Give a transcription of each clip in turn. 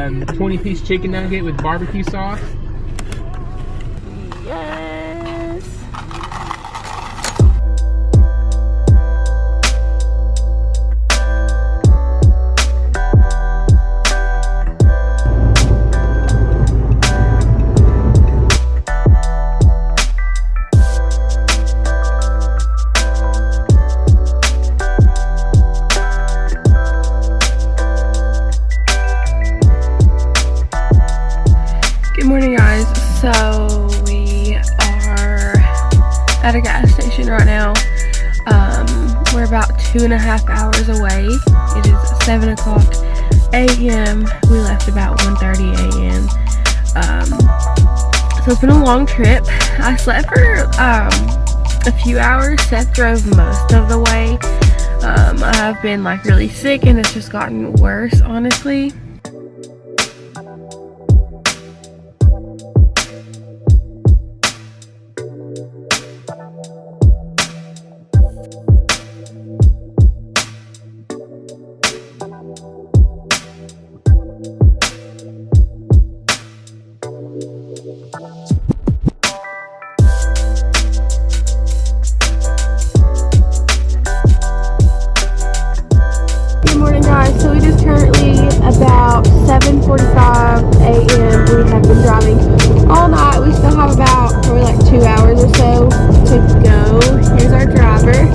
20-piece chicken nugget with barbecue sauce. Yes. Good morning, guys. So we are at a gas station right now. We're about 2.5 hours away. It is 7 o'clock a.m. We left about 1:30 a.m. So it's been a long trip. I slept for a few hours. Seth drove most of the way. I've been like really sick and it's just gotten worse, honestly. So it is currently about 7:45 a.m. We have been driving all night. We still have about probably like 2 hours or so to go. Here's our driver.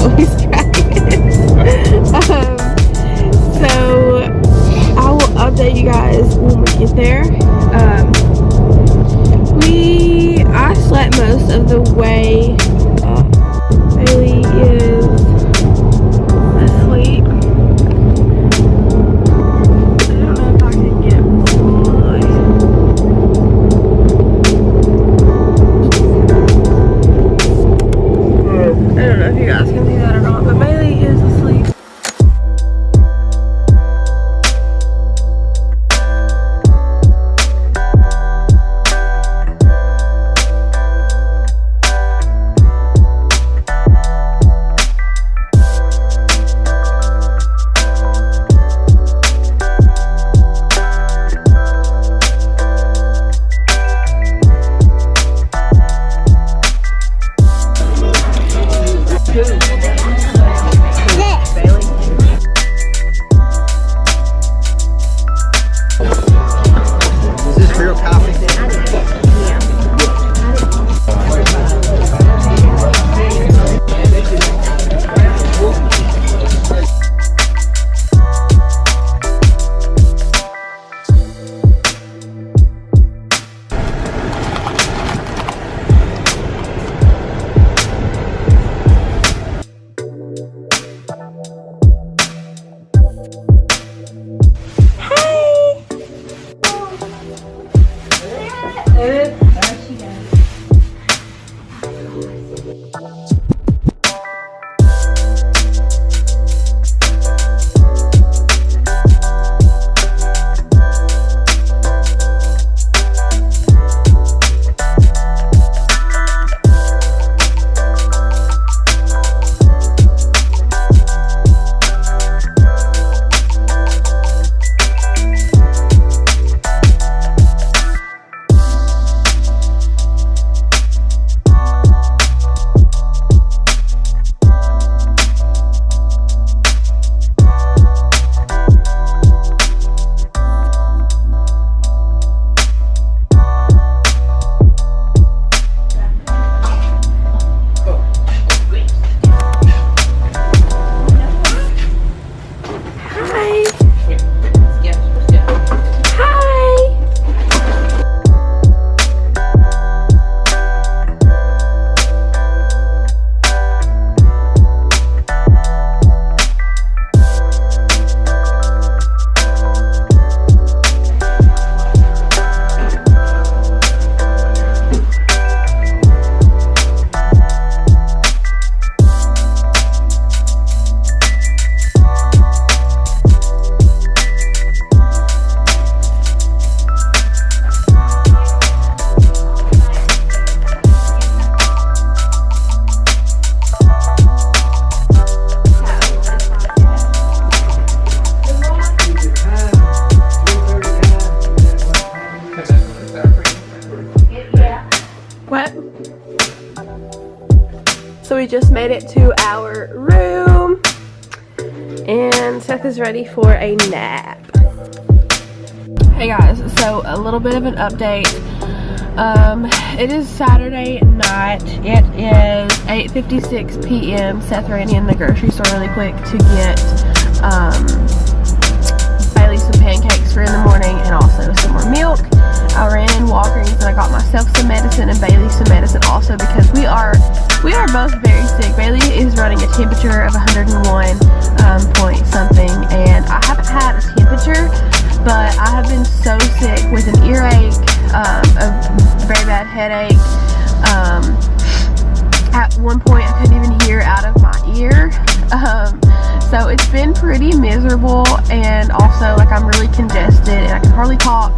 Oh, he's driving. So I will update you guys when we get there. I slept most of the way. Baylee is asleep. I don't know if you guys can see that or not, but Baylee is asleep. we just made it to our room. And Seth is ready for a nap. Hey guys, so a little bit of an update. It is Saturday night. It is 8:56 p.m. Seth ran in the grocery store really quick to get Baylee some pancakes for in the morning and also some more milk. I ran in Walgreens and I got myself some medicine and Baylee some medicine also because we are both very sick. Baylee is running a temperature of 101 point something, and I haven't had a temperature, but I have been so sick with an earache, a very bad headache. At one point I couldn't even hear out of my ear. So it's been pretty miserable, and also like I'm really congested and I can hardly talk.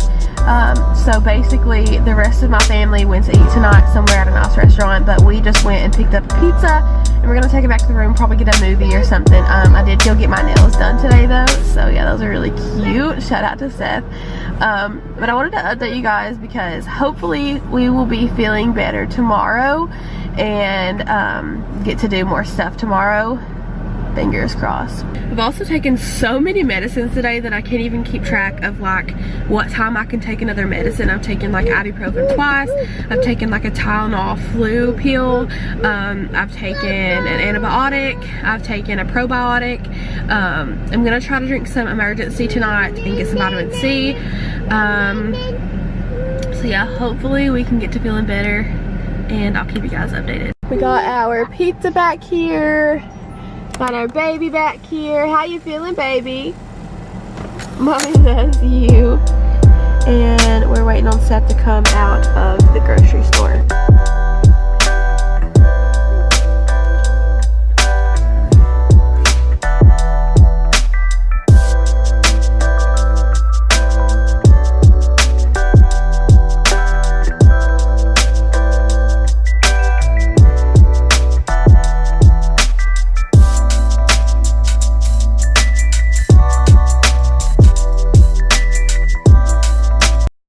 So basically the rest of my family went to eat tonight somewhere at a nice restaurant, but we just went and picked up a pizza and we're gonna take it back to the room, probably get a movie or something. I did go get my nails done today though, so yeah, those are really cute. Shout out to Seth. But I wanted to update you guys because hopefully we will be feeling better tomorrow and get to do more stuff tomorrow. Fingers crossed. I've also taken so many medicines today that I can't even keep track of like what time I can take another medicine. I've taken like ibuprofen twice. I've taken like a Tylenol flu pill. I've taken an antibiotic. I've taken a probiotic. I'm gonna try to drink some emergency tonight and get some vitamin C. So yeah, hopefully we can get to feeling better and I'll keep you guys updated. We got our pizza back here. Got our baby back here. How you feeling, baby? Mommy loves you. And we're waiting on Seth to come out of the grocery store.